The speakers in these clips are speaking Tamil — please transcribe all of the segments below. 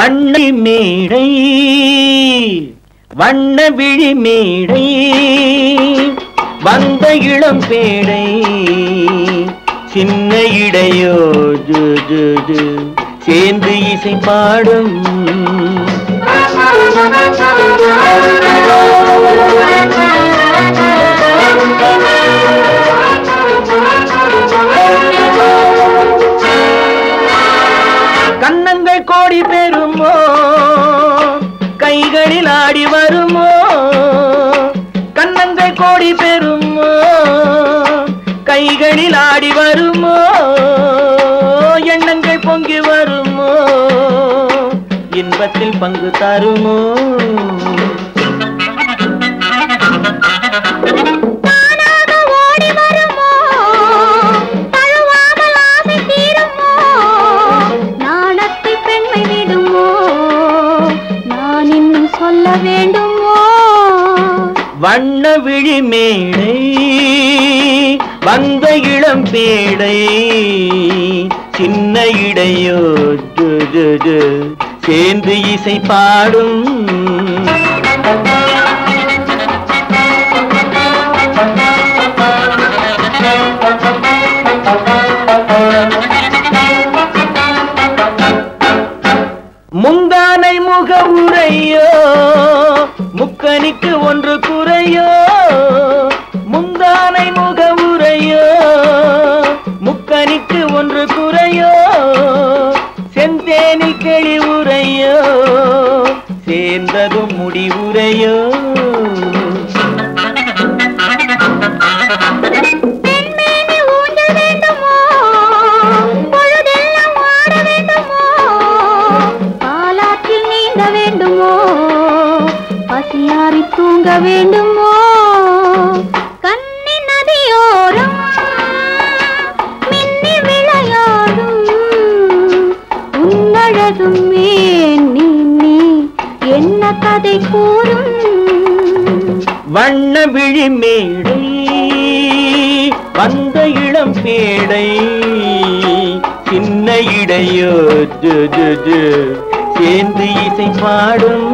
வண்ண மேடை வண்ண விழி மேடை வந்த இளம் பேடை சின்ன இடையோ ஜு ஜு ஜு சேர்ந்து இசை பாடும் கண்ணங்கள் கோடி பெறுமோ கைகளில் ஆடி வருமோ கண்ணங்கள் கோடி பெறுமோ கைகளில் ஆடி வருமோ எண்ணங்கள் பொங்கி வருமோ இன்பத்தில் பங்கு தருமோ வண்ண விழி மேடை வந்த இளம் பேடை சின்ன இடையோ ஜு ஜு ஜு சேர்ந்து இசை பாடும் முந்தானை முக உரையோ முக்கனிக்கு ஒன்று குறையோ முந்தானை முக உரையோ முக்கனிக்கு ஒன்று குறையோ செந்தேனில் கிளி உரையோ சேர்ந்ததும் முடிவுரையோ பசியாரி தூங்க வேண்டுமோ கண்ணி நதியோரம் மின்னி விளையாடும் உன்னழகும் நீ என்ன கதை கூறும் வண்ண விழி மேடை வந்த இளம் பேடை சின்ன இடையோ ஜு ஜு ஜு சேர்ந்து இசை பாடும்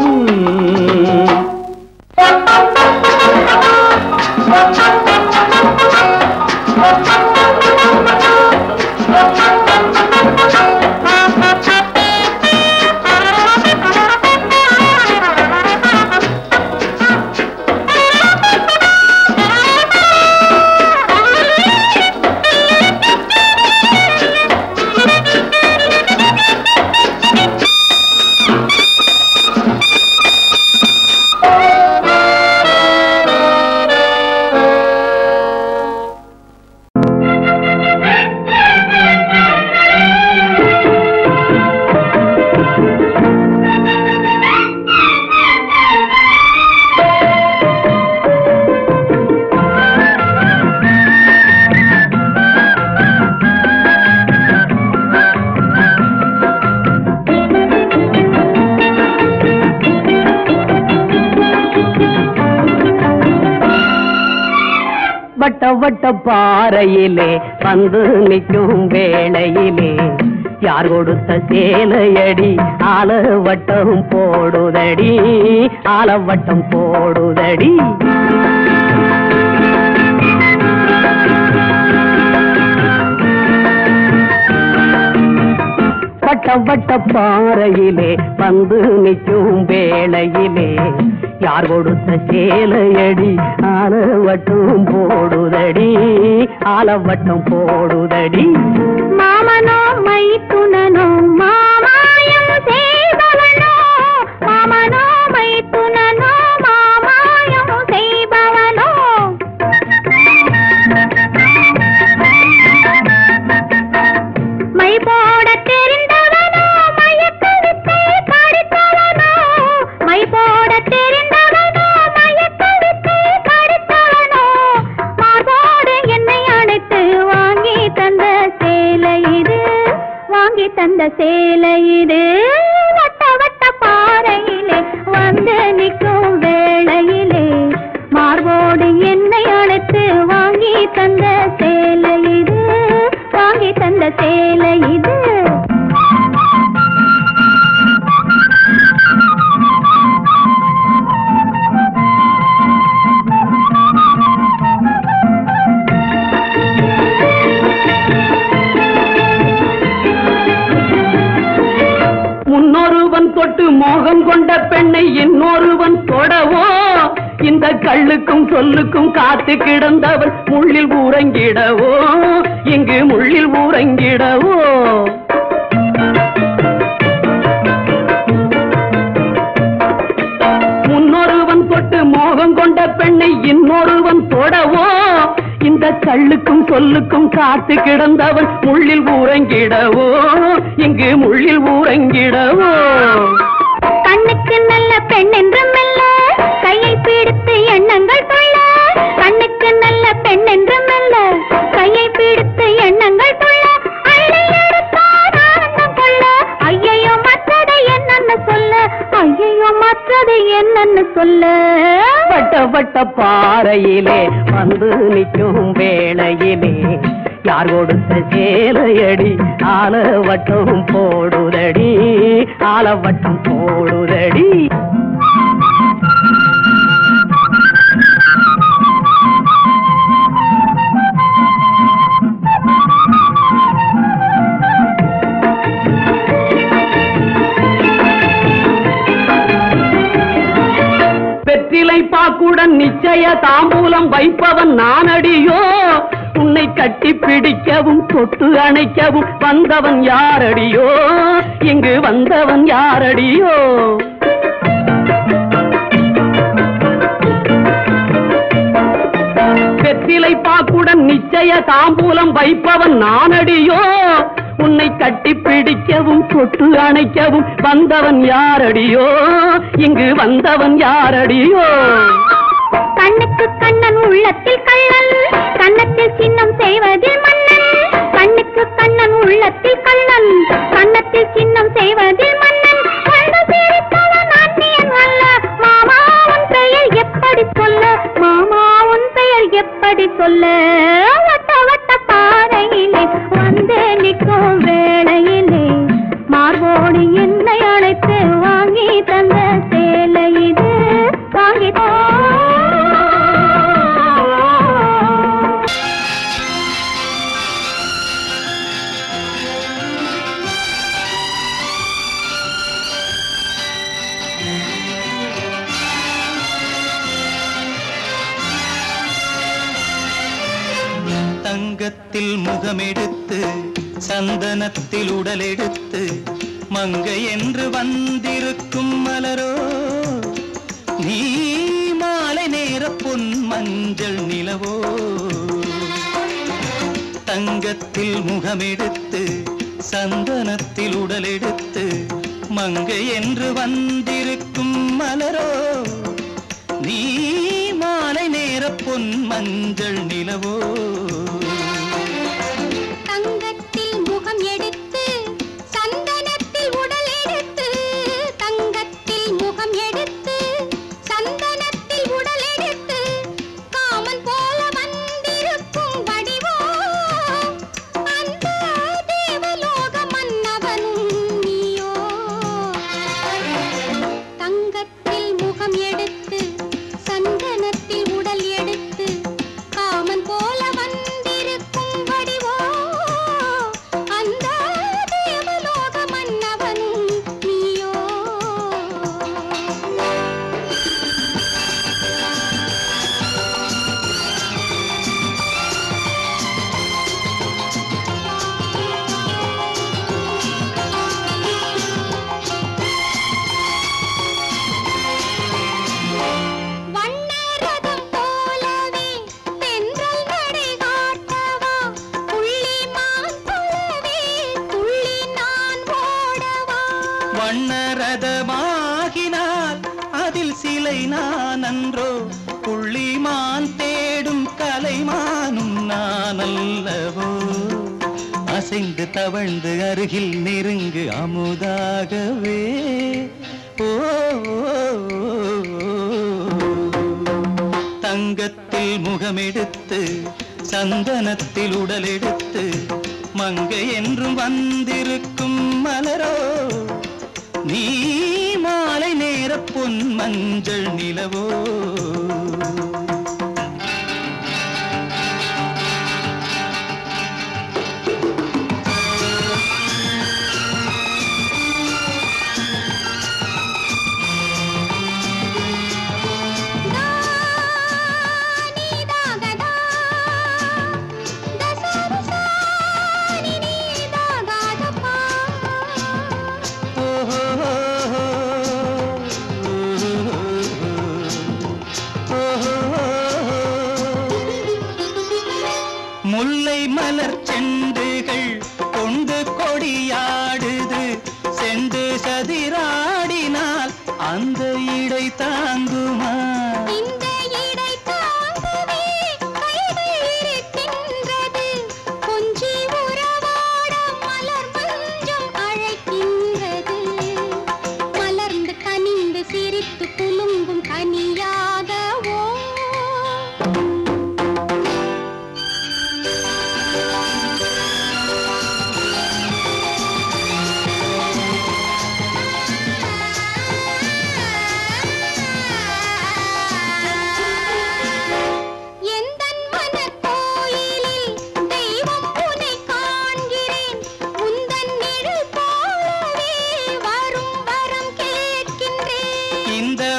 வட்ட வட்ட பாறையிலே வந்து நிற்கும் வேளையிலே யார் கொடுத்த சேலையடி ஆல வட்டம் போடுதடி ஆல வட்டம் போடுதடி வட்ட வட்ட பாறையிலே வந்து நிற்கும் வேளையிலே யார் கொடுத்த சேலையடி ஆல வட்டம் போடுதடி ஆல வட்டம் போடுதடி மாமனோ மைத்துனனோ மாமாயம் செய்பவனோ மாமனோ மைத்துனனோ மாமாயம் செய்பவனோ மை போட தெரிந்தவனோ மயக்கவித்தை படித்தவனோ மை போட தெரிந்தவனோ மயக்கவித்தை படித்தவனோ மார்போடு என்னை அணைத்து வாங்கி தந்த சேலை இது வாங்கி தந்த சேலை கள்ளுக்கும் சொல்லுக்கும் காத்து கிடந்தவள் முள்ளில் ஊரங்கிடவோ இங்கு முள்ளில் ஊரங்கிடவோ முன்னொருவன் தொட்டு மோகம் கொண்ட பெண்ணை இன்னொருவன் தொடவோ இந்த கள்ளுக்கும் சொல்லுக்கும் காத்து கிடந்தவன் முள்ளில் ஊரங்கிடவோ இங்கு முள்ளில் ஊரங்கிடவோ கண்ணுக்கு நல்ல பெண் என்றும் மெல்ல கையை பிடித்து எண்ணங்கள் கொள்ள கண்ணுக்கு நல்ல பெண் என்றும் மெல்ல கையை பிடித்து எண்ணங்கள் கொள்ள அள்ளி எடுத்தார் ஆனந்தம் கொள்ள ஐயையோ மற்றதை என்னன்னு சொல்ல ஐயையோ மற்றதை என்னன்னு சொல்ல வட்ட வட்ட பாறையிலே வந்து நிற்கும் வேளையிலே யார் கொடுத்த சேலையடி ஆலவட்டம் போடுதடி ஆலவட்டம் போடுதடி வெற்றிலை பாக்குடன் நிச்சய தாம்பூலம் வைப்பவன் நானடியோ உன்னை கட்டி பிடிக்கவும் தொட்டு அணைக்கவும் வந்தவன் யாரடியோ இங்கு வந்தவன் யாரடியோ வெற்றிலை பாக்குடன் நிச்சய தாம்பூலம் வைப்பவன் நானடியோ உன்னை கட்டி பிடிக்கவும் தொட்டு அணைக்கவும் வந்தவன் யாரடியோ இங்கு வந்தவன் யாரடியோ கண்ணுக்கு கண்ணன் உள்ளத்தில் கள்ளன் கண்ணத்தில் சின்னம் செய்வதில் மன்னன் கண்ணுக்கு கண்ணன் உள்ளத்தில் கள்ளன் கண்ணத்தில் சின்னம் செய்வதில் மன்னன் கண்டு சிரித்தவன் அந்நியன் அல்ல மாமா உன் பெயர் எப்படி சொல்ல மாமா உன் பெயர் எப்படி சொல்ல வட்ட வட்ட பாறையிலே வந்து நிற்கும் வேளையிலே மார்போடு என்னை அழைத்து வாங்கி தந்த சேலை இது வாங்கி தங்கத்தில் முகமெடுத்து சந்தனத்தில் உடலெடுத்து மங்கை என்று வந்திருக்கும் மலரோ நீ மாலை நேர பொன் மஞ்சள் நிலவோ தங்கத்தில் முகமெடுத்து சந்தனத்தில் உடலெடுத்து மங்கை என்று வந்திருக்கும் மலரோ நீ மாலை நேர பொன் மஞ்சள் நிலவோ தங்கத்தில் முகம் எடுத்து சந்தனத்தில் உடல் எடுத்து தங்கத்தில் முகம் எடுத்து சந்தனத்தில் உடல் எடுத்து காமன் போல வந்திருக்கும் வடிவோ அந்த தேவலோக மன்னவனும் நீயோ தங்கத்தில் முகம் எடுத்து சந்தனத்தில் உடல் எடுத்து காமன் போல வந்திருக்கும் வடிவோ அந்த தேவலோக மன்னவனும் நீயோ வண்ணரதம் போலவே தென்றல் நடை காட்டவா புள்ளிமான் போலவே துள்ளி நான் ஓடவா வண்ணரதமாகினால் அதில் சிலை நான் அன்றோ புள்ளிமான் தேடும் கலைமானும் நான் அல்லவோ அசைந்து தவழ்ந்து அருகில் நெருங்கு அமுதாகவே ஓ தங்கத்தில் முகமெடுத்து சந்தனத்தில் உடலெடுத்து மங்கை என்றும் வந்திருக்கும் மலரோ நீ மாலை நேர பொன் மஞ்சள் நிலவோ இடை தாங்குமா? இந்த இடை தாங்குவே கைகள் இருக்கின்றது. கொஞ்சி உறவாட மலர் மஞ்சம் அழைக்கின்றது. மலர்ந்து கனிந்து சிரித்து குலுங்கும் கனியாகவோ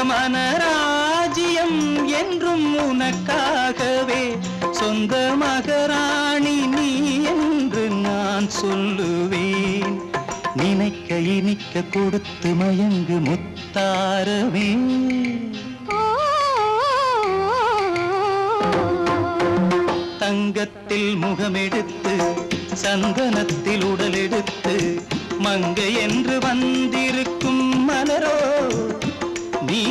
மனராஜ்யம் என்றும் உனக்காகவே சொந்த மகராணி நீ என்று நான் சொல்லுவேன். நினைக்க இனிக்க கொடுத்து மயங்கு முத்தாரவே. தங்கத்தில் முகமெடுத்து சந்தனத்தில் உடலெடுத்து மங்கை என்று வந்திருக்கும் மலரோ நீ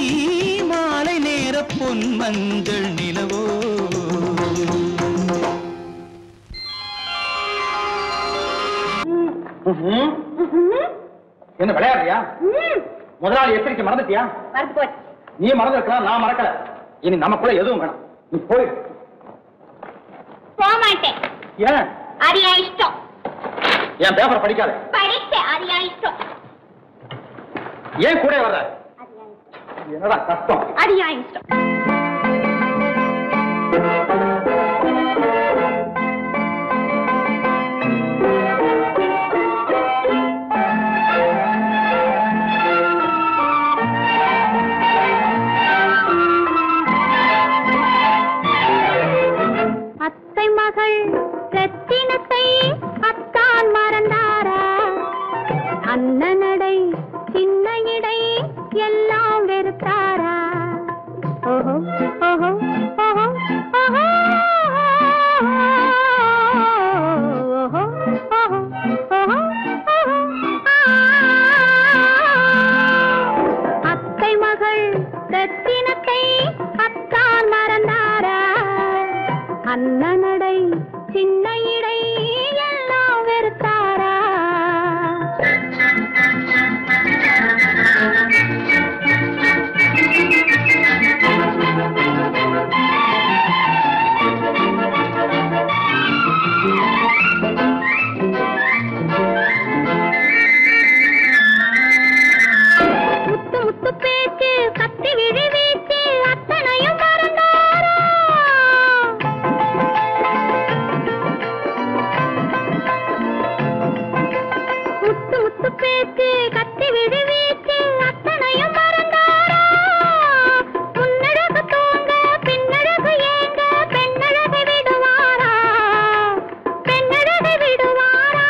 மாலை நேர பொன் மஞ்சள் நிலவோ. என்ன விளையாடுறியா? முதலாளி எச்சரிக்கை மறந்துட்டியா? நீ மறந்துருக்கலாம், நான் மறக்கல. இனி நமக்குள்ள எதுவும் வேணாம், நீ போய். போக மாட்டேன். ஏன்? அது என் இஷ்டம். என் பேப்பர் படிக்காத. படித்தேன், அது என் இஷ்டம். ஏன் கூட வர்ற? என்னடா கஷ்டம்? அது என் இஷ்டம். அத்தை மகள் ரத்தினத்தை அத்தான் மறந்தாரா? அண்ணனடை சின்ன இடை எல்லாம் வெறுத்தாரா? ஓஹோ ஓஹோ ஓஹோ ஓஹோ ஓஹோ ஓஹோ அத்தை மகள் ரத்தினத்தை அத்தான் மறந்தாரா? அண்ணனடை சின்ன இடை எல்லாம் வெறுத்தாரா? முத்து முத்து பேச்சு கத்தி விழி வீச்சு அத்தனையும் மறந்தாரா? முத்து முத்து பேச்சு கத்தி விழி வீச்சு அத்தனையும் மறந்தாரா? முன்னழகு தூங்க பின்னழகு ஏங்க பெண்ணழகை விடுவாரா? பெண்ணழகை விடுவாரா?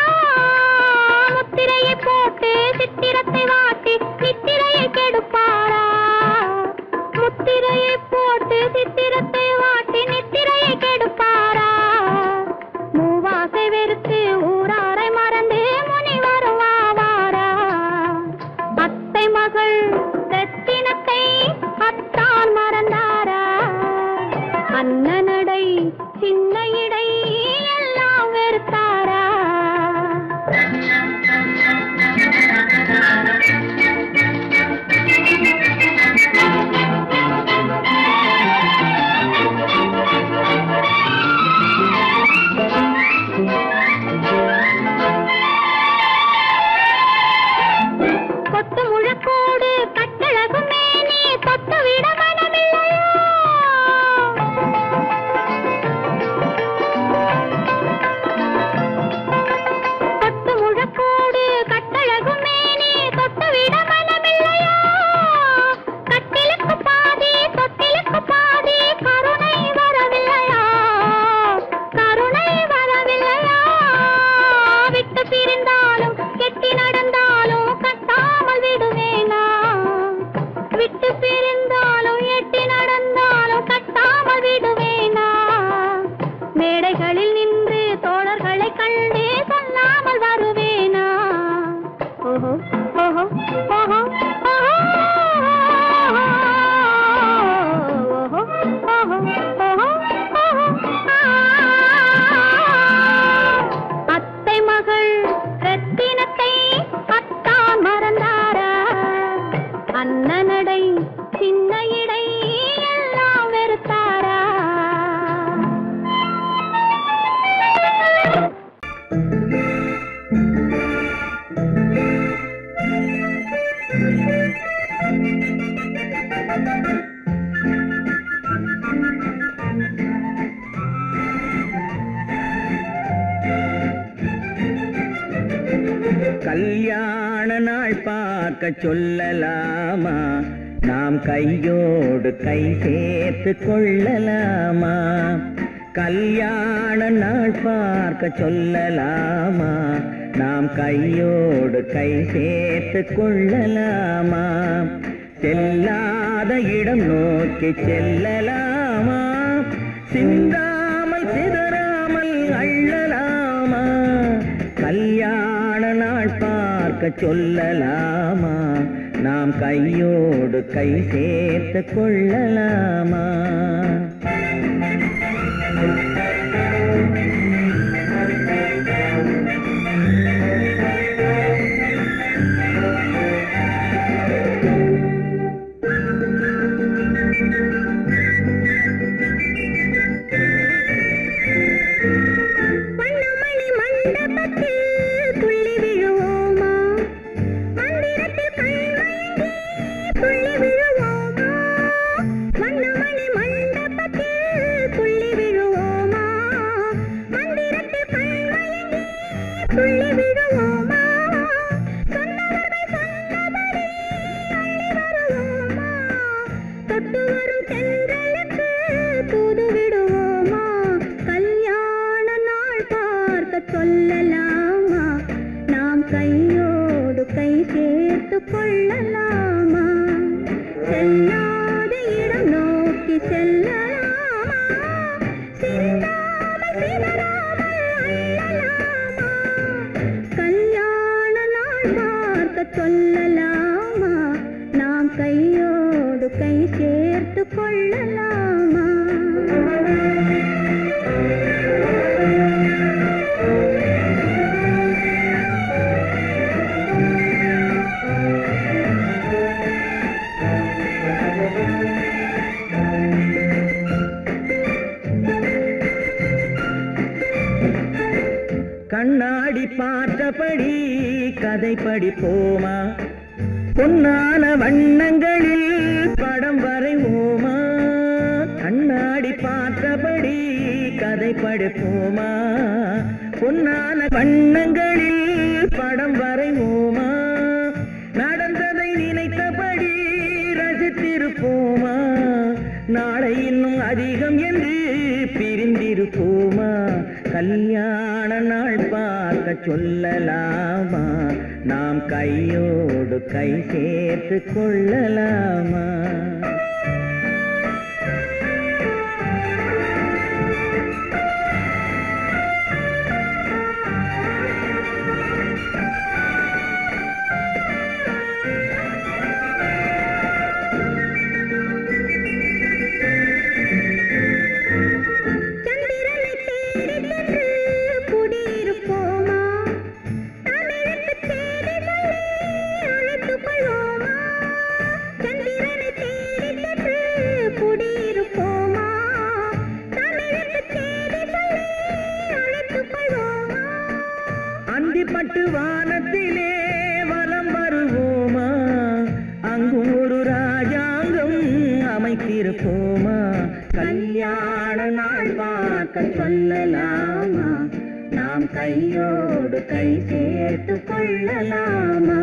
முத்திரையை போட்டு சித்திரத்தை வாட்டி நித்திரையை கெடுப்பாரா? முத்திரையை போட்டு சித்திரத்தை வாட்டி நித்திரையை கெடுப்பாரா? மூவாசை வெறுத்து ஊராரை மறந்து முனி வருவாரா? அத்தை மகள் ரத்தினத்தை அத்தான் மறந்தாரா? அண்ணனடை சின்ன இடை எல்லாம் வெறுத்தாரா? கொத்து முழக்கோடு கட்டழகு மேனி தொட்டு விட மனமில்லையோ? கொத்து முழக்கோடு கட்டழகு மேனி தொட்டு விட மனமில்லையோ? கட்டிலுக்கு பாதி தொட்டிலுக்கு பாதி கருணை வரவில்லையா? கருணை வரவில்லையா? விட்டு பிரிந்தாலும் கெட்டி நடந்தாலும் கட்டாமல் விடுவேனா? விட்டு பிரிந்தாலும் எட்டி நடந்தாலும் கட்டாமல் விடுவேனா? மேடைகளில் நின்று தோழர்களை கண்டு சொல்லாமல் வருவேனா? ஓஹோ ஓஹோ ஓஹோ ஓஹோ பார்க்க சொல்லலாமா? நாம் கையோடு கை சேர்த்து கொள்ளலாமா? கல்யாண நாள் பார்க்க சொல்லலாமா? நாம் கையோடு கை சேர்த்து கொள்ளலாமா? செல்லாத இடம் நோக்கி செல்லலாமா? சிந்தாமல் சிதறாமல் அள்ளலாமா? கல்யாண நாள் பார்க்க சொல்லலாமா? நாம் கையோடு கை சேர்த்து கொள்ளலாமா? கண்ணாடி பார்த்தபடி கதை படிப்போமா? பொன்னான வண்ணங்களில் படம் வரைவோமா? கண்ணாடி பார்த்தபடி கதை படிப்போமா? பொன்னான வண்ணங்களில் படம் வரைவோமா? நடந்ததை நினைத்தபடி ரசித்திருப்போமா? நாளை இன்னும் அதிகம் என்று பிரிந்திருப்போமா? கல்யாண நாள் பார்க்க சொல்லலாமா? நாம் கையோடு கை சேர்த்து கொள்ளலாமா? அந்திப்பட்டு வானத்திலே வலம் வருவோமா? அங்கும் ஒரு ராஜாங்கம் அமைத்திருப்போமா? கல்யாண நாள் பார்க்க சொல்லலாமா? நாம் கையோடு கை சேர்த்து கொள்ளலாமா?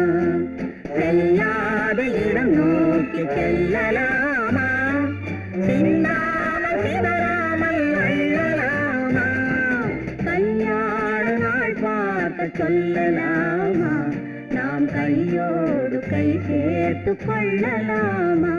செல்லாத இடம் நோக்கி செல்லலாமா? சிந்தாமல் சிதறாமல் அள்ளலாமா? கல்யாண நாள் பார்க்க சொல்லலாமா? நாம் கையோடு கை சேர்த்து கொள்ளலாமா?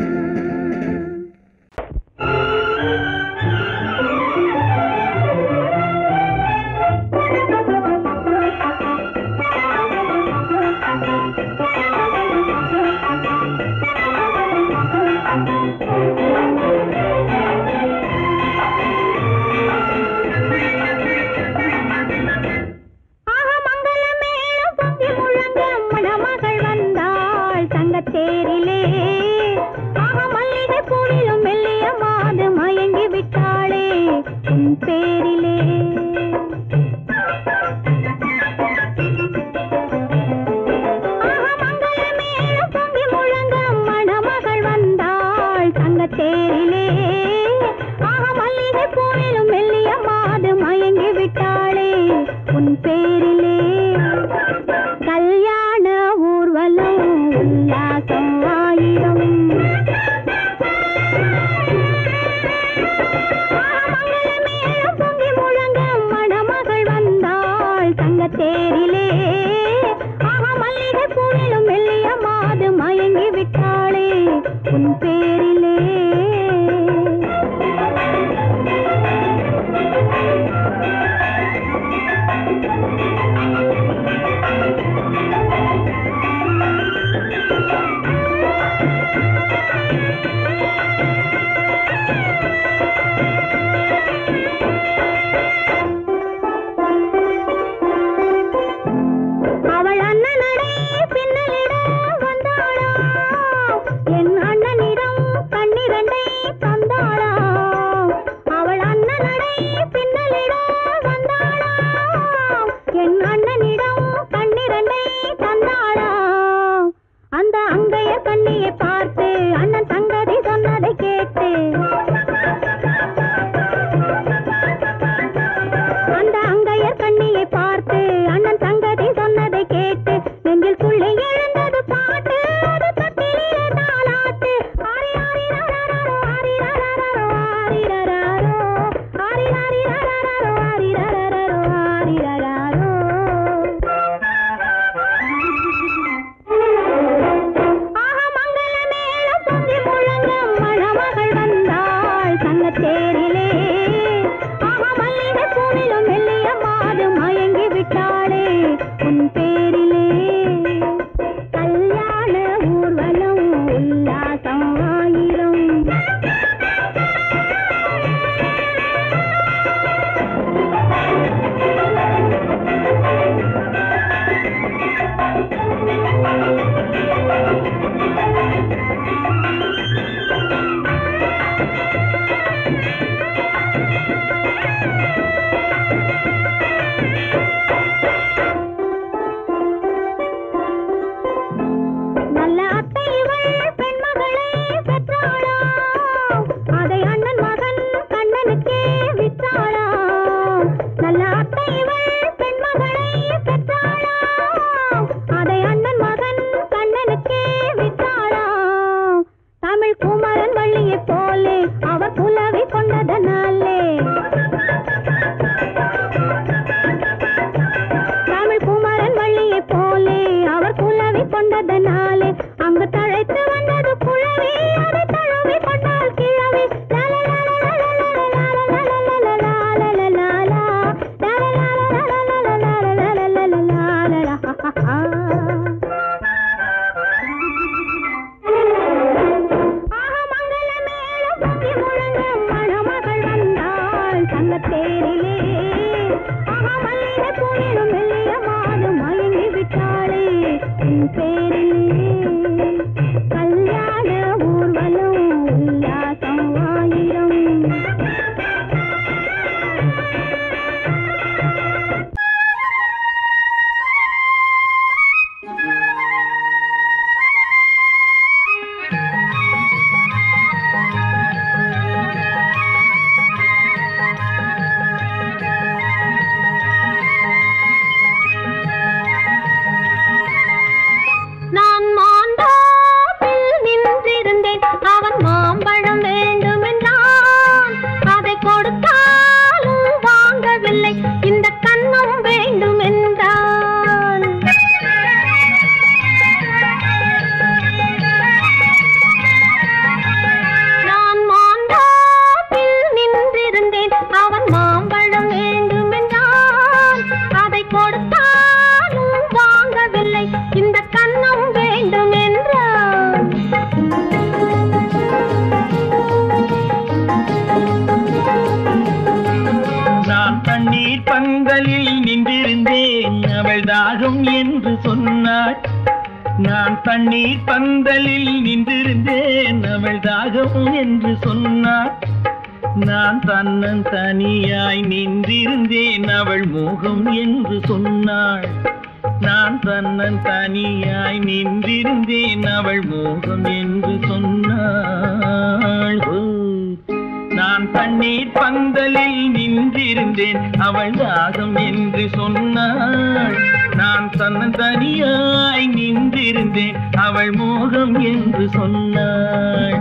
உன் பேரிலே கல்யாண ஊர்வலம் கண்ணிரண்டை தந்தாளாம் அவள் அண்ணனடை பின்னலிட வந்தாளாம் என் அண்ணனிடம் கண்ணிரண்டை தந்தாளாம் அந்த அங்கைய கண்ணியை பார்த்து அண்ணன் சங்கதி சொன்னதை கேட்டு அந்த அங்கையர் கண்ணியை பார்த்து அண்ணன் சங்கதி சொன்னதை கேட்டு நெஞ்சில் துள்ளி எழுந்தது பாட்டு அது தட்டிலே தாலாட்டு ஆரி ஆரி ரரரரோ ஆரி ரரரரோ ஆரி ரரரோ ஆரி ஆரி ரரரரோ ஆரி ரரரரோ ஆரி ரரரோ ஆஹா மங்கள மேளம் பொங்கி முழங்கும் மணமகள் வந்தாள் சங்கத்தேரிலே ஆஹா மல்லிகை பூவிலும் மெல்லிய மாது மயங்கி விட்டாளே உன் பேரிலே கல்யாண ஊர்வலம் உல்லாசம் ஆயிரம் நல்ல அத்தை இவள் பெண்மகளை பெற்றாளாம் அதை அண்ணன் மகன் கண்ணனுக்கே விற்றாளாம் நல்ல அத்தை இவள் பெண்மகளை பெற்றாளாம் அதை அண்ணன் மகன் கண்ணனுக்கே விற்றாளாம் தமிழ் குமரன் வள்ளியைப் போலே அவர் புலவி கொண்டதனாலே தமிழ் குமரன் வள்ளியைப் போலே அவர் குலவி கொண்டதனாலே அங்கு தழைத்து வந்தது குழவி அதை தழுவி கொண்டால் கிழவி மணமகள் வந்தாள் சங்கத்தேரிலே ஆஹா மல்லிகை பூவிலும் மெல்லிய மாது மயங்கி விட்டாளே உன் பேரிலே கல்யாண ஊர்வலம் உல்லாசம் ஆயிரம் நான் மாண்டாப்பில் நின்றிருந்தேன் அவன் மாம்பழம் வேண்டும் என்றான் அதை கொடுத்தாலும் வாங்கவில்லை இந்த கன்னம் வேண்டும் என்றான் நான் மாண்டாப்பில் நின்றிருந்தேன் அவன் மாம்பழம் வேண்டும் என்றான் அதை கொடுத்தாலும் வாங்கவில்லை இந்த கன்னம் வேண்டும் என்றான் நான் தண்ணீர் பந்தலில் நின்றிருந்தேன் அவள் தாகம் என்று சொன்னாள் நான் தண்ணீர் பந்தலில் நின்றிருந்தேன் அவள் தாகம் என்று சொன்னாள் நான் தன்னன் தனியாய் நின்றிருந்தேன் அவள் மோகம் என்று சொன்னாள் நான் தன்னன் தனியாய் நின்றிருந்தேன் அவள் மோகம் என்று சொன்னாள் நான் தண்ணீர் பந்தலில் நின்றிருந்தேன் அவள் தாகம் என்று சொன்னாள் நான் தன்னன் தனியாய் நின்றிருந்தேன் அவள் மோகம் என்று சொன்னாள்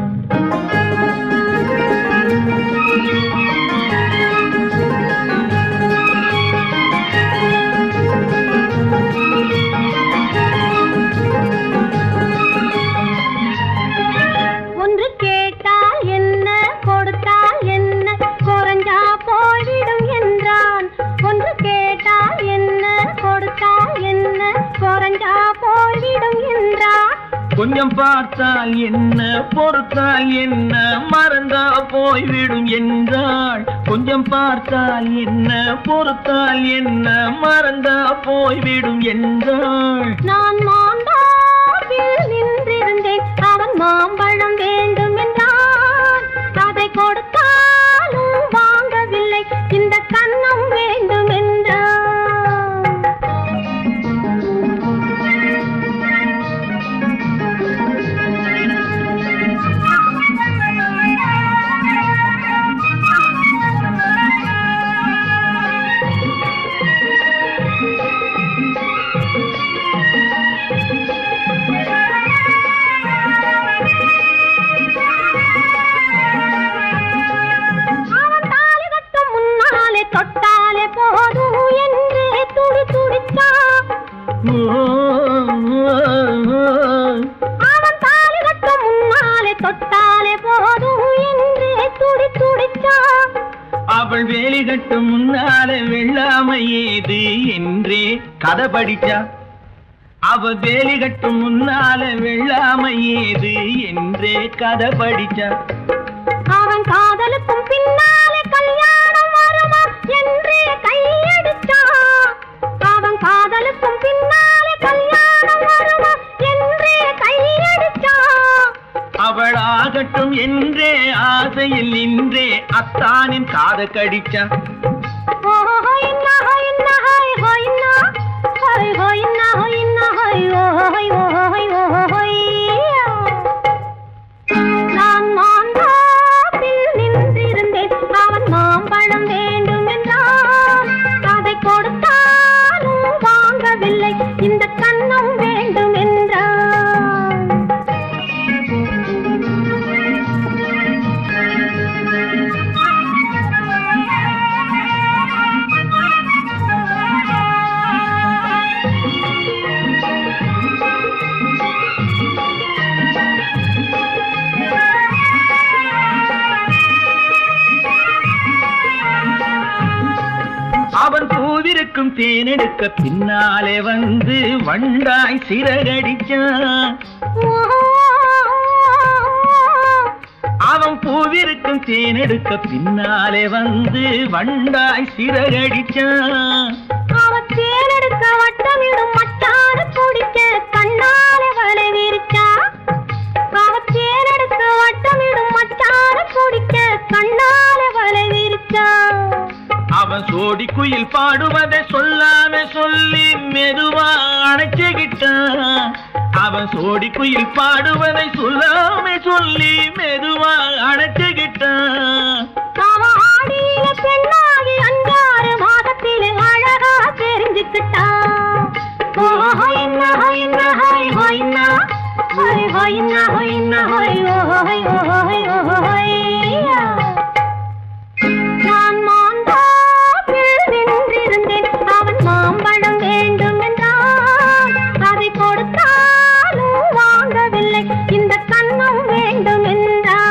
ஒன்று கேட்டால் என்ன கொடுத்தால் என்ன குறைஞ்சா போய்விடும் என்றான் ஒன்று கேட்டால் என்ன கொடுத்தால் என்ன குறைஞ்சா போய்விடும் என்றான் கொஞ்சம் பார்த்தால் என்ன பொறுத்தால் என்ன மறந்தா போய்விடும் என்றாள் கொஞ்சம் பார்த்தால் என்ன பொறுத்தால் என்ன மறந்தா போய்விடும் என்றாள் நான் மாண்டாப்பில் நின்றிருந்தேன் அவன் மாம்பழம் வேண்டும் என்றான் முடிச்சான். அவள் வேலி கட்டும் முன்னால வெள்ளாமை ஏது என்றே கதை படிச்சா. அவ வேலி கட்டும் முன்னால வெள்ளாமை ஏது என்றே கதை படிச்சா. அவன் காதலுக்கும் பின்னாலே கல்யாணம் வருமா என்றே கையடிச்சான். அவன் காதலுக்கும் பின்னாலே கல்யாணம் வருமா என்றே கையடிச்சான். அவள் ஆகட்டும் என்றே ஆசையில் நின்றே அத்தானின் காதை கடிச்சா. நான் மாந்தாப்பில் நின்றிருந்தேன். அவன் மாம்பழம் வேண்டும் என்றான். அதை கொடுத்தாலும் வாங்கவில்லை. இந்த கன்னம் வேண்டும் என்றான். அவன் பூவிருக்கும் தேனெடுக்க பின்னாலே வந்து வண்டாய் சிறகடிச்சான். அவன் பூவிருக்கும் தேனெடுக்க பின்னாலே வந்து வண்டாய் சிறகடிச்சான். அவன் தேனெடுக்க வட்டமிடும் மட்டான குடிக்க கண்ணாலே வலை விரிச்சா. அவன் தேனெடுக்க வட்டமிடும் மட்டான குடிக்க கண்ணாலே வலை விரிச்சா. அவன் சோடி குயில் பாடுவதை சொல்லாம சொல்லி மெதுவா அணைச்சுக்கிட்டான். அவன் சோடி குயில் பாடுவதை சொல்லாம சொல்லி மெதுவா அணைச்சுக்கிட்டான். அவன் ஆடியில பெண்ணாகி 5-6 மாதத்திலே அழகா தெரிஞ்சுக்கிட்டான். நான் மாந்தாப்பில் நின்றிருந்தேன். அவன் மாம்பழம் வேண்டும் என்றான். அதை கொடுத்தாலும் வாங்கவில்லை. இந்த கன்னம் வேண்டும் என்றான்.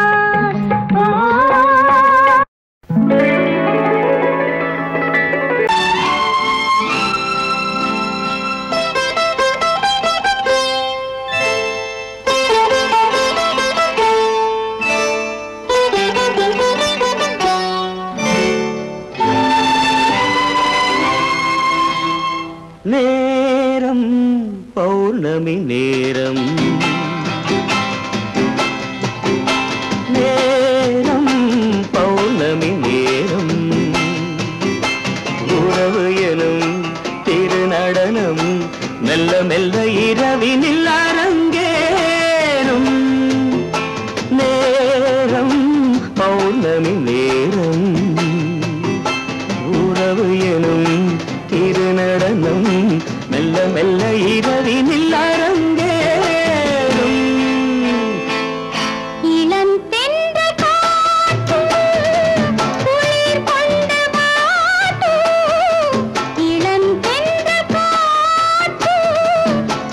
நேரம் பௌர்ணமி நேரம், நேரம் பௌர்ணமி நேரம், உறவு எனும் திருநடனம் மெல்ல மெல்ல இரவினில் அரங்கேறும். நேரம் பௌர்ணமி நேரம், உறவு எனும் திருநடனம் மெல்ல மெல்ல இரவினில் அரங்கேறும். இளம் தென்றல் காற்றும் குளிர் கொண்டு வாட்டும். இளம் தென்றல் காற்றும்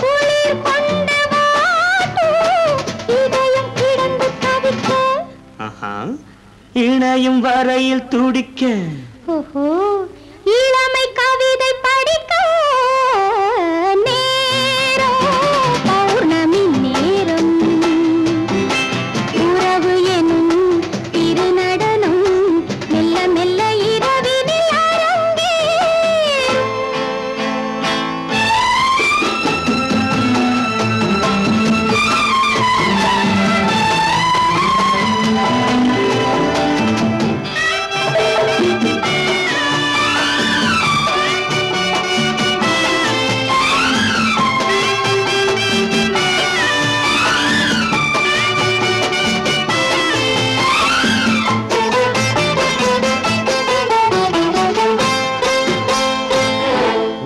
குளிர் கொண்டு வாட்டும். இதயம் கிடந்து தவிக்க, இணையும் வரையில் துடிக்க, ஓஹோ இளமை கவிதை படிக்க. நேரம் பௌர்ணமி நேரம், உறவு எனும் திருநடனம் மெல்ல மெல்ல இரவினில் அரங்கேறும்.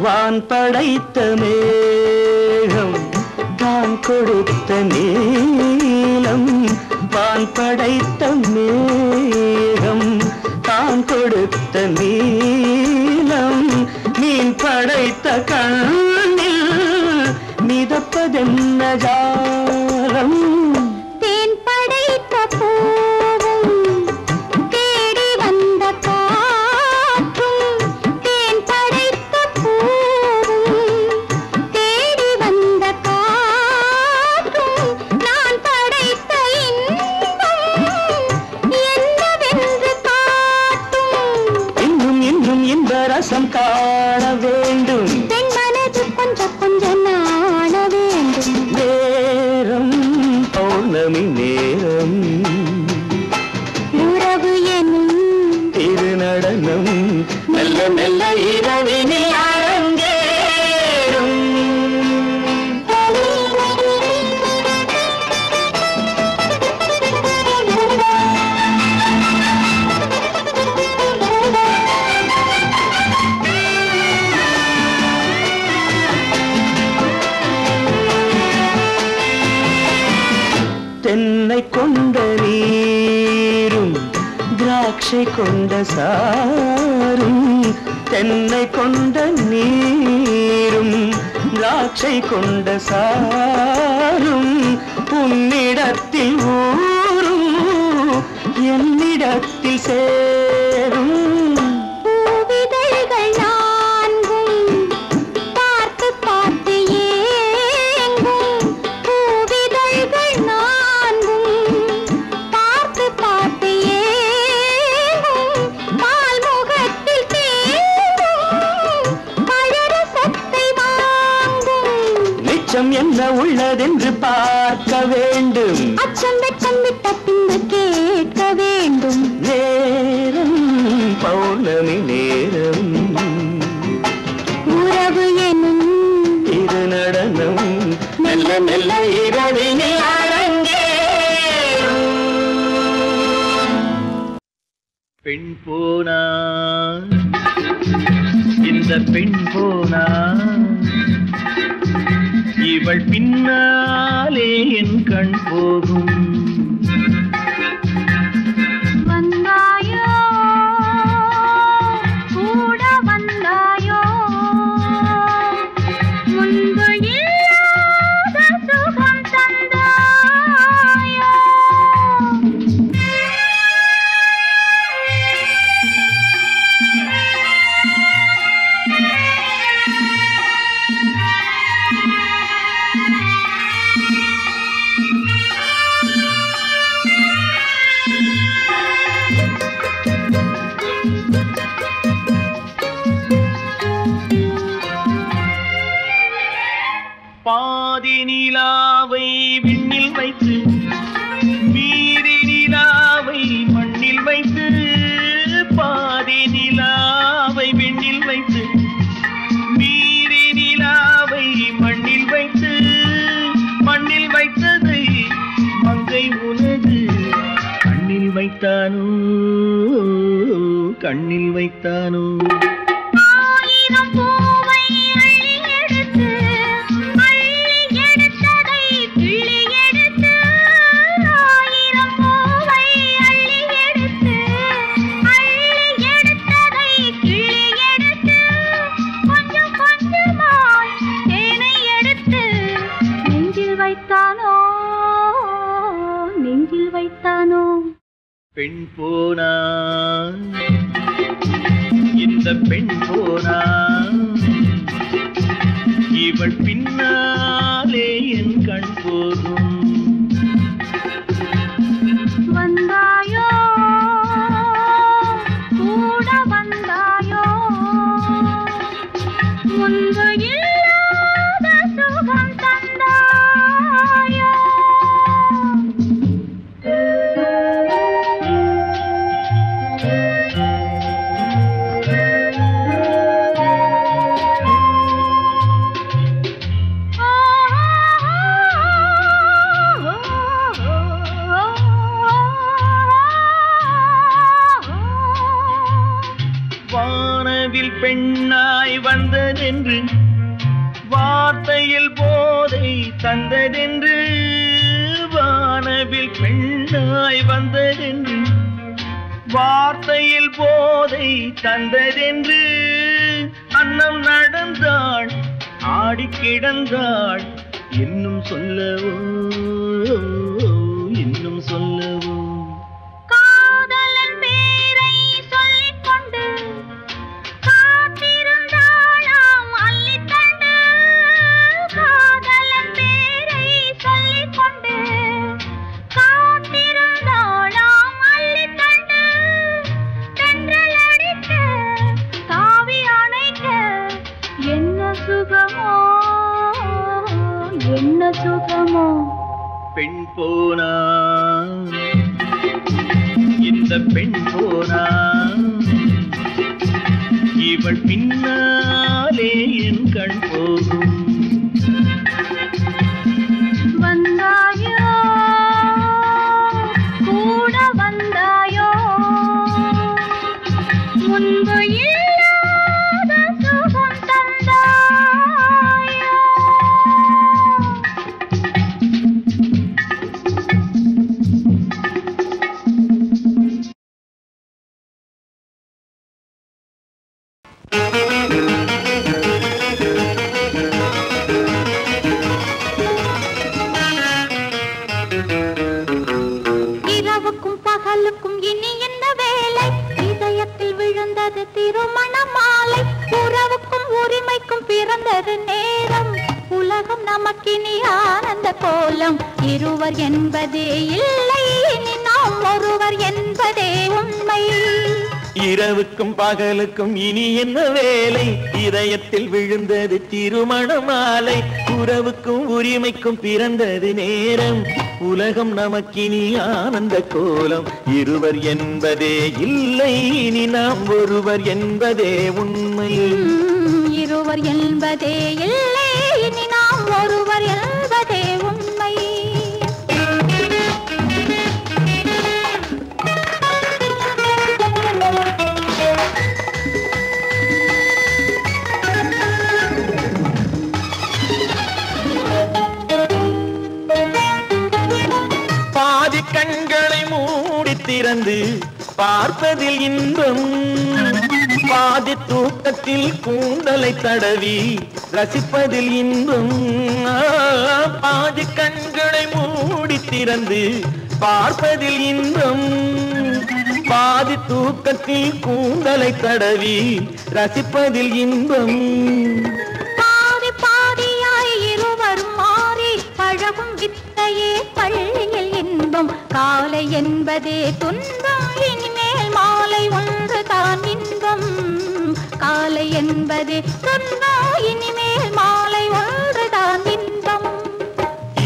வான் படைத்த மேகம் தான் கொடுத்த நீலம். வான் படைத்த மேகம் தான் கொடுத்த நீலம். மீன் படைத்த கண்ணில் மிதப்பதென்ன ஜாலம். தேன் படைத்த பூவும் தேன் திராட்சை கொண்ட சாரும் தென்னை கொண்ட நீரும் திராட்சை கொண்ட சாரும் உன்னிடத்தில் ஊரும் என்னிடத்தில் சேரும் பூவிதழ்கள் நான்கும் பார்த்து பார்த்து ஏங்கும் பூவிதழ்கள் நான்கும் பார்த்து பார்த்து ஏங்கும் பால் முகத்தில் தேங்கும் பழரசத்தை வாங்கும் மிச்சம் என்ன உள்ளதென்று பார்க்க வேண்டும் அச்சம் வெச்சம் விட்ட பின்பு கேட்க வேண்டும் நேரம் பௌர்ணமி நேரம் உறவு எனும் இது நடனம் மெல்ல மெல்ல இரவினில் அரங்கேறும். பெண் போனா இந்த பெண் போனா இவள் பின்னாலே என் கண் போகும் வந்தாயோ கூட வந்தாயோ முன்பு இல்லாத சுகம் தந்தாயோ பாதி நிலாவை விண்ணில் வைத்து மீதி நிலாவை மண்ணில் வைத்து பாதி நிலாவை விண்ணில் வைத்து மீதி நிலாவை மண்ணில் வைத்து மண்ணில் வைத்ததை மங்கை உனது கண்ணில் வைத்தானோ கண்ணில் வைத்தானோ ஆயிரம் பூவை அள்ளி எடுத்து எடுத்ததை கிள்ளி எடுத்து ஆயிரம் பூவை அள்ளி எடுத்து எடுத்ததை கிள்ளி எடுத்து கொஞ்சம் கொஞ்சமாய் தேனை எடுத்து நெஞ்சில் வைத்தானோ நெஞ்சில் வைத்தானோ பெண் போனா இந்த பெண் போனா இவள் பின்னாலே என் கண் போகும் வந்தாயோ கூட வந்தாயோ முன்பு இல்லாத சுகம் தந்தாயோ வானவில் பெண்ணாய் வந்ததென்று வார்த்தையில் போதை தந்ததென்று வானவில் பெண்ணாய் வந்ததென்று வார்த்தையில் போதை தந்ததென்று அன்னம் நடந்தாள் ஆடி கிடந்தாள் இன்னும் சொல்லவோ இன்னும் சொல்லவோ காதலன் பேரை சொல்லிக் கொண்டு காத்திருந்தாளாம் அள்ளித்தண்டு காதலன் பேரை சொல்லிக் கொண்டு காத்திருந்தாளாம் அள்ளித்தண்டு தென்றல் அடிக்க தாவி அணைக்க என்ன சுகமோ என்ன சுகமோ பெண் போனா இந்த பெண் போனா இவள் பின்னாலே என் கண் போகும் இரவுக்கும் இனி என்ன வேலை இதயத்தில் விழுந்தது திருமண மாலை உறவுக்கும் உரிமைக்கும் பிறந்தது நேரம் உலகம் நமக்கினி ஆனந்த கோலம் இருவர் என்பதே இல்லை இனி நாம் ஒருவர் என்பதே உண்மை இரவுக்கும் பகலுக்கும் இனி என்ன வேலை இதயத்தில் விழுந்தது திருமண மாலை உறவுக்கும் உரிமைக்கும் பிறந்தது நேரம் உலகம் நமக்கினி ஆனந்த கோலம் இருவர் என்பதே இல்லை இனி நாம் ஒருவர் என்பதே உண்மை இருவர் என்பதே இல்லை இனி நாம் ஒருவர் என்பதே உண்மை பாதி கண்களை மூடி திறந்து பார்ப்பதில் இன்பம் பாதி தூக்கத்தில் கூந்தலை தடவி ரசிப்பதில் இன்பம் பாதி கண்களை மூடி திறந்து பார்ப்பதில் இன்பம் பாதி தூக்கத்தில் கூந்தலை தடவி ரசிப்பதில் இன்பம் பாதி பாதியாய் இருவர் மாறி பழகும் வித்தையே பள்ளியில் இன்பம் காலை என்பதே துன்பம் இனிமேல் மாலை ஒன்று தான் இன்பம் காலை என்பதே துன்பம் இனிமேல் மாலை ஒன்று தான் இன்பம்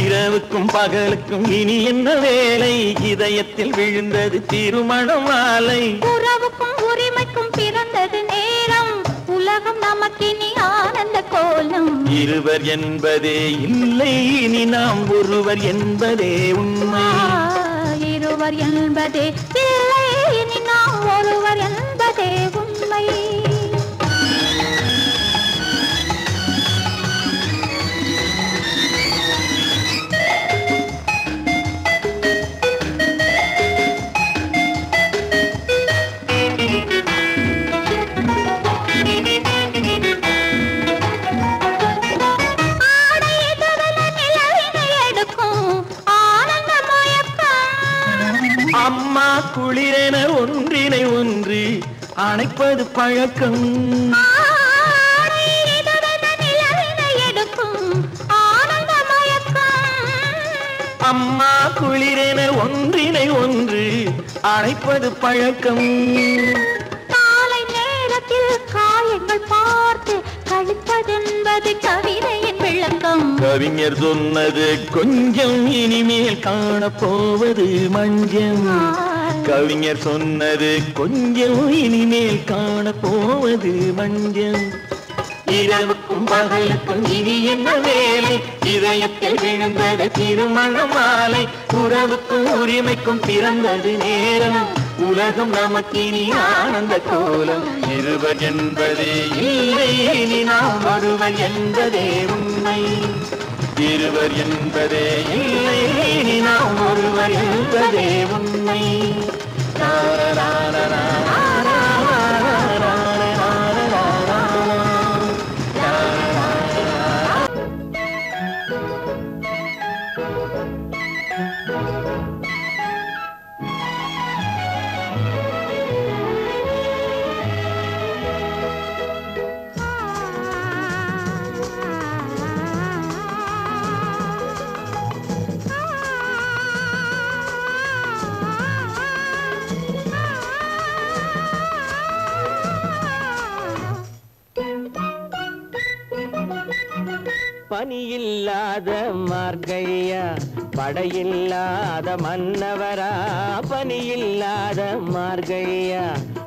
இரவுக்கும் பகலுக்கும் இனி என்ன வேலை இதயத்தில் விழுந்தது திருமண மாலை உறவுக்கும் உரிமைக்கும் பிறந்தது நேரம் உலகம் நமக்கினி ஆனந்த கோலம் இருவர் என்பதே இல்லை இனி நாம் ஒருவர் என்பதே உண்மை இருவர் என்பதே இல்லை இனி நாம் ஒருவர் என்பதே உண்மை அம்மா குளிரென ஒன்றினை ஒன்று அணைப்பது பழக்கம் அம்மா குளிரென ஒன்றினை ஒன்று அணைப்பது பழக்கம் காலை நேரத்தில் காயங்கள் பார்த்து கழிப்பதென்பது கவிதையின் விளக்கம் கவிஞர் சொன்னது கொஞ்சம் இனிமேல் காணப்போவது மஞ்சம் கவிஞர் சொன்னது கொஞ்சம் இனிமேல் காணப்போவது மஞ்சம் இரவுக்கும் பகலுக்கும் இனி என்ன வேலை இதயத்தில் விழுந்தது திருமண மாலை உறவுக்கும் உரிமைக்கும் பிறந்தது நேரம் உலகம் நமக்கினி ஆனந்த கோலம் இருவர் என்பதே இல்லை இனி நாம் ஒருவர் என்பதே உண்மை இருவர் என்பதே இல்லை இனி நாம் ஒருவர் என்பதே உண்மை பனியில்லாத மார்கழியா படையில்லாத மன்னவரா பனியில்லாத மார்கழியா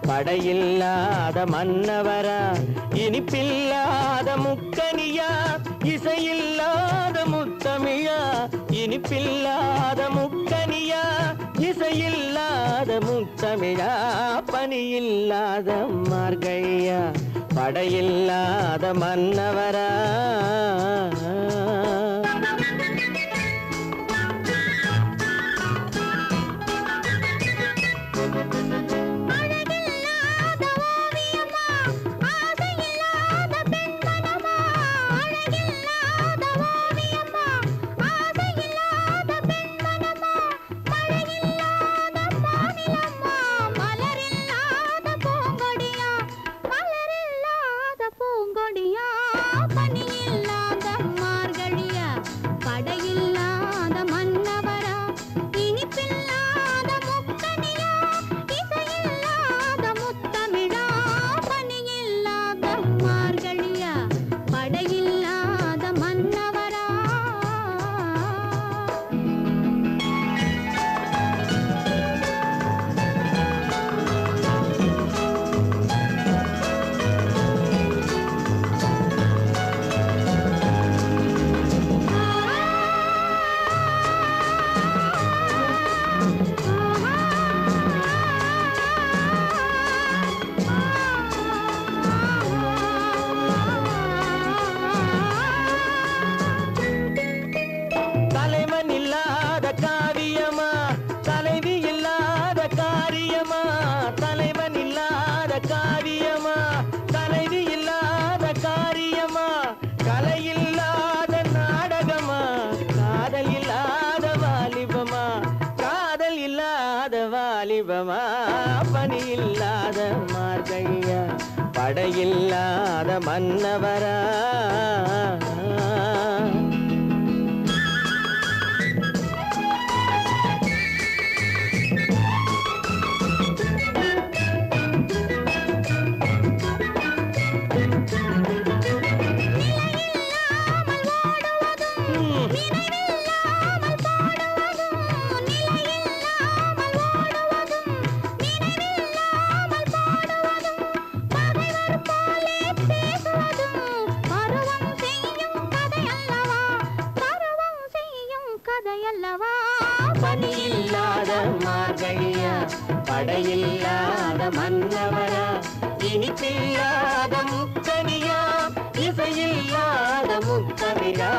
படையில்லாத மன்னவரா இனிப்பில்லாத முக்கனியா இசையில்லாத முத்தமிழா இனிப்பில்லாத முக்கனியா இசையில்லாத முத்தமிழா பனியில்லாத மார்கழியா படையில்லாத மன்னவரா ஓவியமா தலைவன் இல்லாத காவியமா தலைவி இல்லாத காரியமா கலை இல்லாத நாடகமா காதல் இல்லாத வாலிபமா காதல் இல்லாத வாலிபமா பணி இல்லாத மார்கழியா படையில்லாத மன்னவரா பணியில்லாத மார்கழியா படையில்லாத மன்னவரா இனிப்பில்லாத முக்கனியா இசையில்லாத முக்கவிழா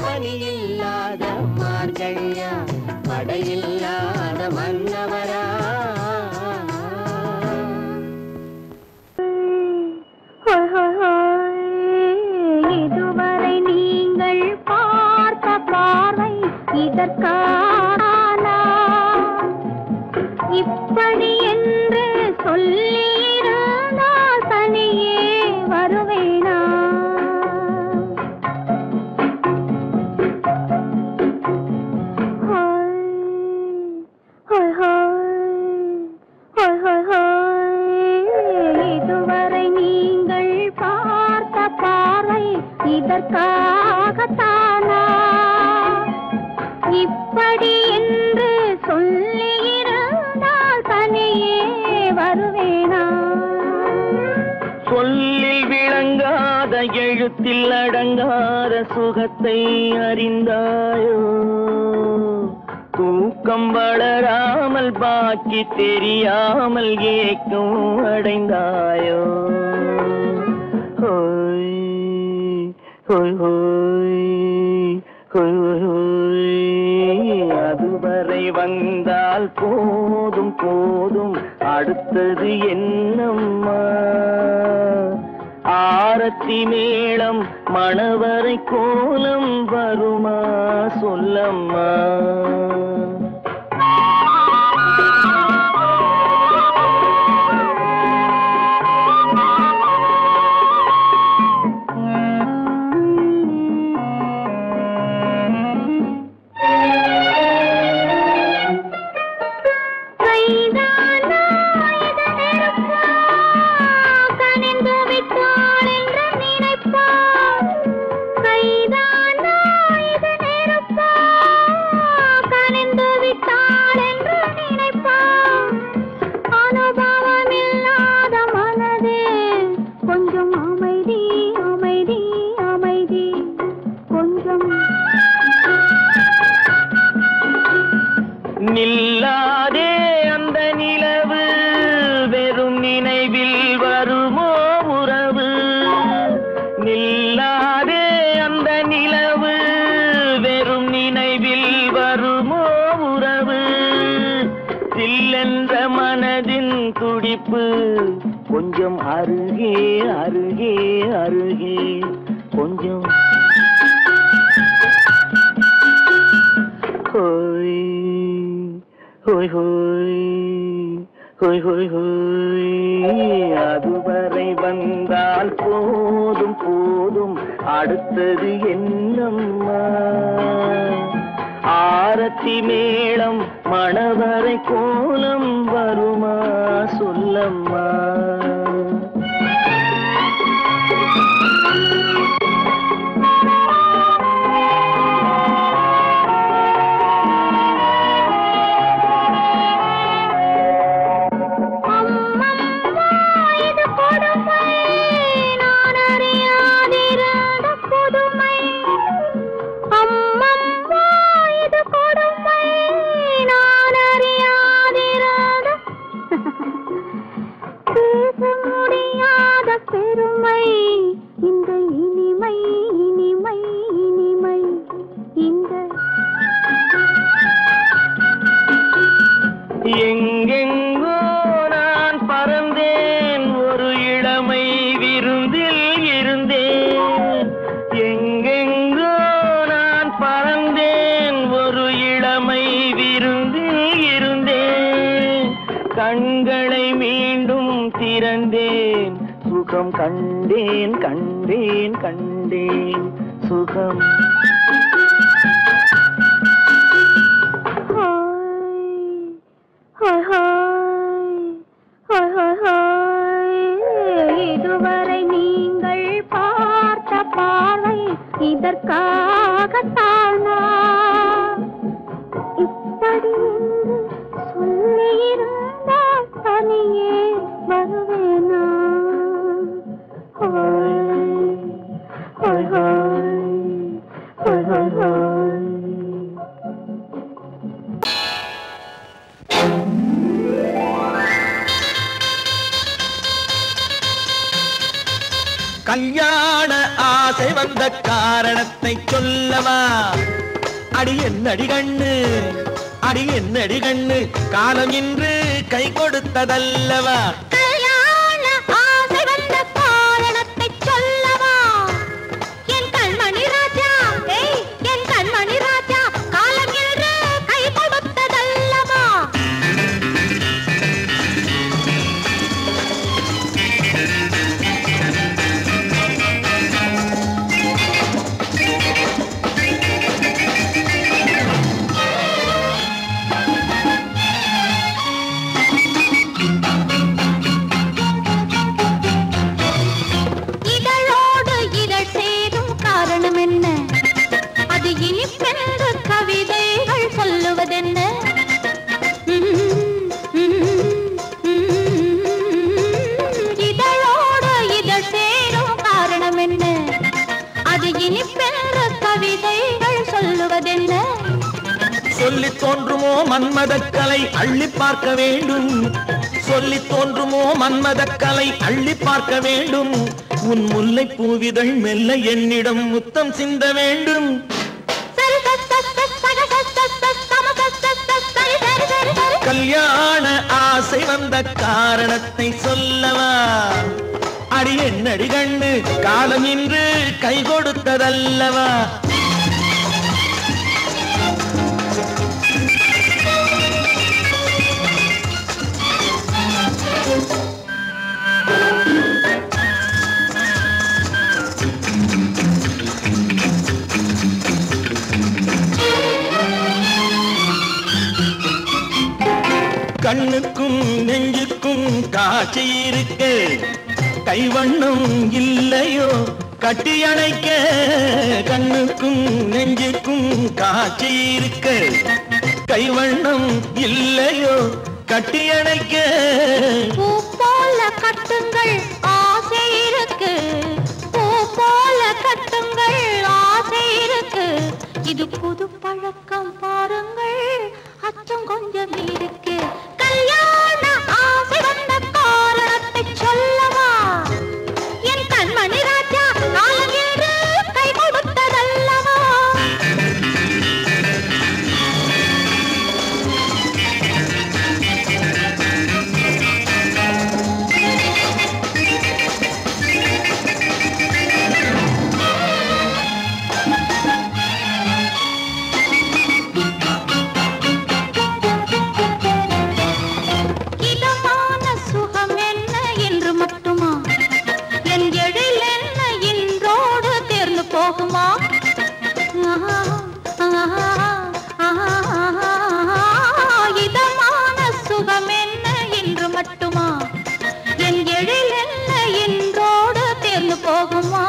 பணியில்லாத மார்கழியா படையில்லாத மன்னவரா இதுவரை நீங்கள் பார்த்த பார்வை இதற்கான இப்படி என்று சொல்லியிருந்தால் தனியே வருவேனா இதுவரை நீங்கள் பார்த்த பார்வை இதற்காகத்தானா இப்படி என்று சொல்லியிருந்தால் தனியே வருவேனா சொல்லில் விளங்காத எழுத்தில் அடங்காத சுகத்தை அறிந்தாயோ தூக்கம் வளராமல் பாக்கி தெரியாமல் ஏக்கம் அடைந்தாயோ ஹோய் ஹோய் ஹோய் ஹோய் ஹோய் அதுவரை வந்தால் போதும் போதும் அடுத்தது என்னம்மா ஆரத்தி மேளம் மணவரை கோலம் வருமா சொல்லம்மா நில்லாதே அந்த நிலவு வெறும் நினைவில் வருமோ உறவு நில்லாதே அந்த நிலவு வெறும் நினைவில் வருமோ உறவு சில்லென்ற மனதின் துடிப்பு கொஞ்சம் அருகே அருகே அருகே கொஞ்சம் ஹோய் ஹோய் ஹோய் ஹோய் ஹோய் ஹோய் அதுவரை வந்தால் போதும் போதும் அடுத்தது என்னம்மா ஆரத்தி மேளம் மணவரை கோலம் வருமா சொல்லம்மா கண்களை மீண்டும் திறந்தேன், சுகம் கண்டேன் கண்டேன் கண்டேன் சுகம். இதுவரை நீங்கள் பார்த்த பார்வை இதற்காகத்தானா? இப்படி சொல்லியிருந்தால் தனியே வருவேனா? கல்யாண ஆசை வந்த காரணத்தை சொல்லவா? அடி என்னடி கண்ணு, அடி என்னடி கண்ணு, காலம் இன்று கை கொடுத்ததல்லவா? கல்யாண ஆசை வந்த காரணத்தை சொல்லவா? என் கண்மணி ராஜா, என் கண்மணி ராஜா, காலம் இன்று கை கொடுத்ததல்லவா? சொல்லி தோன்றுமோ மன்மதக்கலை அள்ளி பார்க்க வேண்டும், சொல்லி தோன்றுமோ மன்மதக்கலை அள்ளி பார்க்க வேண்டும். உன் முல்லை பூவிதழ் மெல்ல என்னிடம் முத்தம் சிந்த வேண்டும். கல்யாண ஆசை வந்த காரணத்தை சொல்லவா? அடி என்னடி கண்ணு, காலம் இன்று கை கொடுத்ததல்லவா? கண்ணுக்கும் நெஞ்சுக்கும் காட்சி இருக்கு, கைவண்ணம் இல்லையோ கட்டி அணைக்க? கண்ணுக்கும் நெஞ்சுக்கும் காட்சி இருக்கு, கைவண்ணம் இல்லையோ கட்டி அணைக்க? பூ போல கட்டுங்கள் ஆசை இருக்கு, பூ போல கட்டுங்கள் ஆசை இருக்கு. இது புது பழக்கம் பாருங்கள், அச்சம் கொஞ்சம் இருக்கு. கல்யாண ஆசை வந்த காரணத்தை சொல்லவா? என் கண்மணி ராஜா, காலம் இன்று கை கொடுத்ததல்லவா? இதமான சுகம் என்ன என்று மட்டுமா? என் எழில் என்ன என்றோடு தேர்ந்து போகுமா?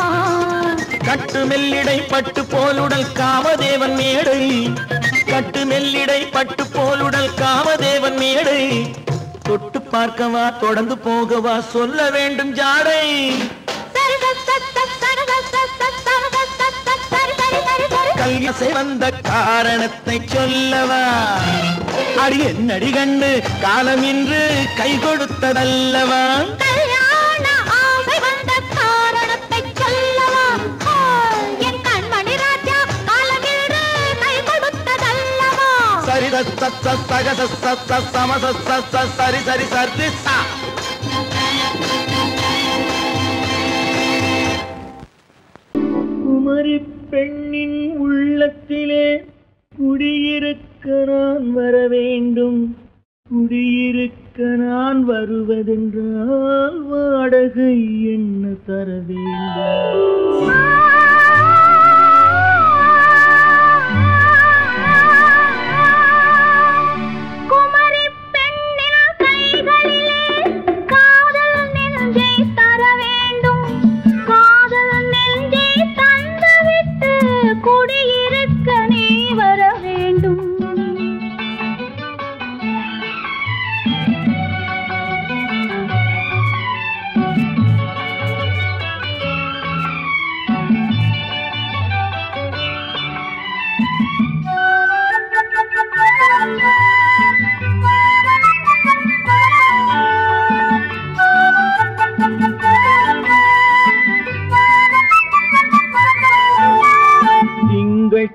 கட்டு மெல்லிடை பட்டு போலுடல் காமதேவன் மேடை, கட்டு மெல்லிடை பட்டு போலுடல் காமதேவன் மேடை. தொட்டு பார்க்கவா தொடர்ந்து போகவா சொல்ல வேண்டும் ஜாடை. கல்யாசை வந்த காரணத்தை சொல்லவா? அடி என்னடி கண்டு, காலம் இன்று கை கொடுத்ததல்லவா? கல்யாண ஆசை வந்த காரணத்தை சொல்லவா? என் கண்மணி ராஜா, காலம் இன்று கை கொடுத்ததல்லவா? சரி சக சம சரி சரி சரி சா. குமரி பெண்ணின் உள்ளத்திலே குடியிருக்க நான் வர வேண்டும், குடியிருக்க நான் வருவதென்றால் வாடகை என்ன தர வேண்டும்?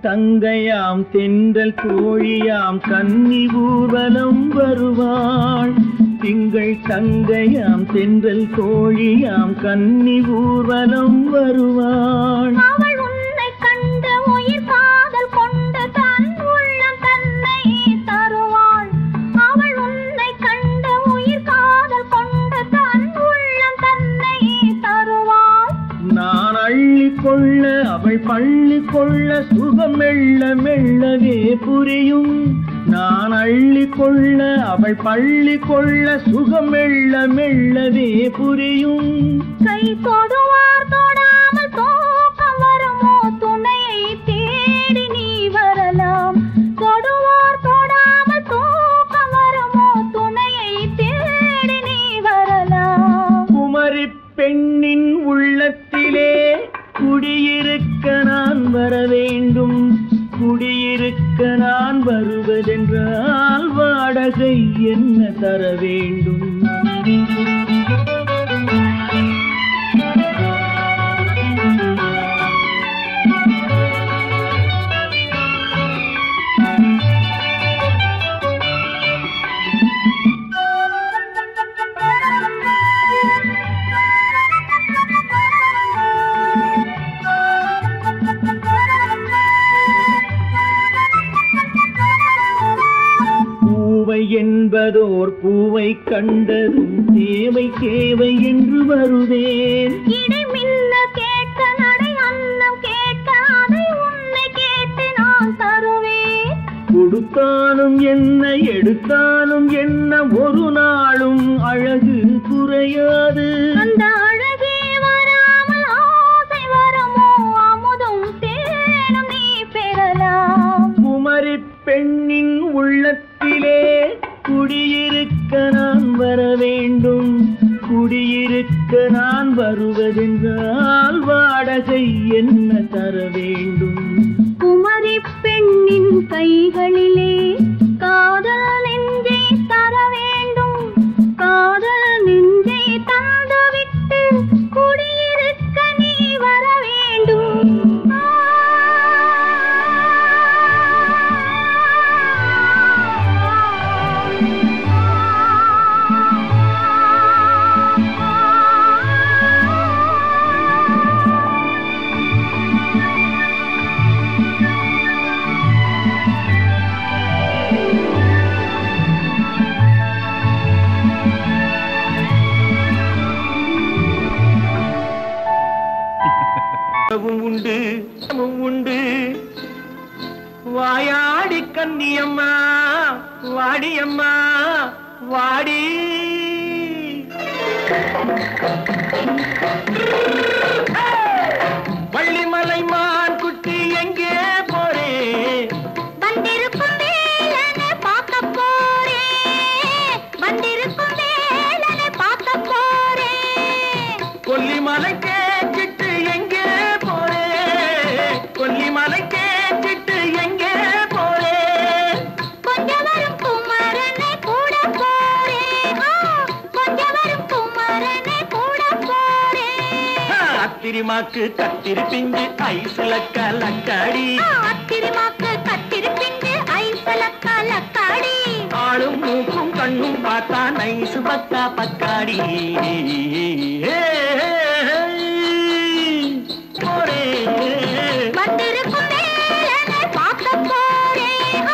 தங்கையாம் தென்றல் தோழியாம் கன்னி ஊர்வலம் வருவாள். திங்கள் தங்கையாம் தென்றல் தோழியாம் கன்னி ஊர்வலம் வருவாள். அவள் உன்னை கண்ட உயிர் காதல் கொண்டு தன் உள்ளம் தன்னை தருவாள். அவள் உன்னை கண்ட உயிர் காதல் கொண்டு தன் உள்ளம் தன்னை தருவாள். நான் அள்ளி கொள்ள அவள் பள்ளி கொள்ள சுகம் மெல்ல மெல்லவே புரியும். நான் அள்ளி கொள்ள அவள் பள்ளி கொள்ள சுகம் மெல்ல மெல்லவே புரியும். கை தொடுவார் தொடாமல் தூக்கம் வருமோ துணையை தேடி நீ வரலாம். தொடுவார் தொடாமல் தூக்கம் வருமோ துணையை தேடி நீ வரலாம். குமரி பெண்ணின் உள்ளத்திலே குடியிருக்க நான் வர வேண்டும். குடியிருக்க நான் வருவதென்றால் வாடகை என்ன தர வேண்டும்? என்பதோர் பூவை கண்டதும் தேவை தேவை என்று வருவேன். இடை மின்ன கேட்க நடை அன்னம் கேட்க அதை உன்னை கேட்டு நான் தருவேன். கொடுத்தாலும் என்ன எடுத்தாலும் என்ன ஒரு நாளும் அழகு குறையாது. அந்த அழகே வராமல் ஆசை வரமோ அமுதும் தேனும் நீ பெறலாம். குமரி பெண்ணின் உள்ளத்திலே குடியிருக்க நான் வர வேண்டும். குடியிருக்க நான் வருவதென்றால் வாடகை என்ன தர வேண்டும்? குமரி பெண்ணின் கைகளிலே காதல் நெஞ்சை தர வேண்டும். காதல் நெஞ்சை தந்துவிட்டு குடியிருக்க நீ வர வேண்டும். உண்டு உண்டு வாயாடி கன்னியம்மா வாடியம்மா வாடி. வள்ளிமலை மான் குட்டி எங்கே போறே? வந்திருக்கும் வேலனை பார்க்க போறேன். வந்திருக்கும் வேலனை பார்க்க போறேன். கொல்லிமலை கேட்டுட்டு எங்கே போறே? கொல்லிமலை கேட்டுட்டு எங்கே போறே? கொஞ்சம் வரும் குமரனை கூட போறேன். கொஞ்சம் வரும் குமரனை கூட போறேன். அத்திரிமாக்கு கத்திரி பிஞ்சு ஐசுல கலக்காடி. அத்திரிமாக்கு கத்திரி பிஞ்சு ஐசுல கலக்காடி. ஆளும் மூக்கும் கண்ணும் பார்த்தா நைசு பக்கா பக்காடி. வந்திருக்கும் வேலனை பார்க்க போறேன்.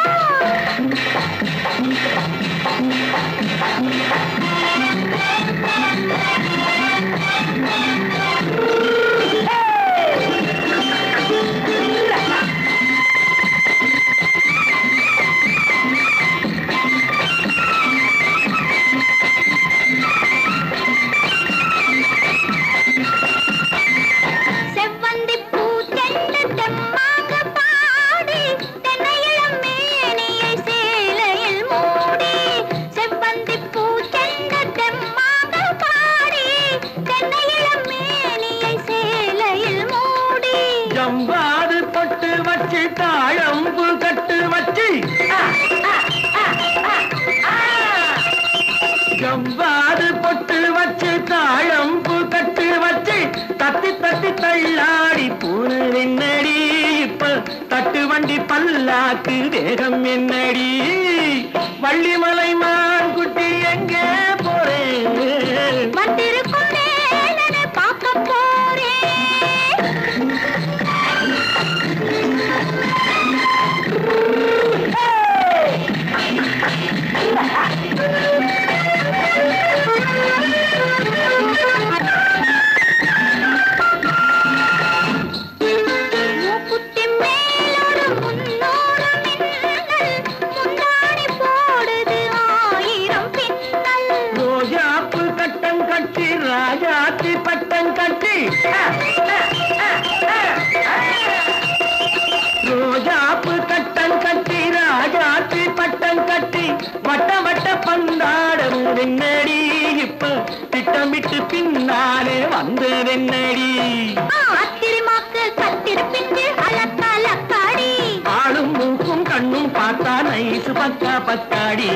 காது பொட்டு வச்சு தாழம்பு கட்டு வச்சு தத்தி தத்தி தள்ளாடி பூனு என்னடி இப்ப தட்டு வண்டி பல்லாக்கு வேகம் என்னடி வள்ளிமலை மான் குட்டி எங்கே போறேன் வந்திருக்கும் வேலனை பார்க்க போறேன் மூக்குத்தி மேலோடு முன்னோடு மின்னல் முந்தாணி போடுது 1000 பின்னல் ரோஜாப்பு கட்டம் கட்டி ராஜாத்தி பட்டம் கட்டி ரோஜாப்பு கட்டம் கட்டி ராஜாத்தி பட்டம் கட்டி வட்ட வட்ட பந்தாடம் என்னடி இப்ப திட்டமிட்டு பின்னாலே வந்ததென்னடி ஆத்திரமாக்கு கத்திருப்பிண்டு அலக்காடி ஆளும் மூக்கும் கண்ணும் பார்த்தா நைசு பக்கா பக்காடி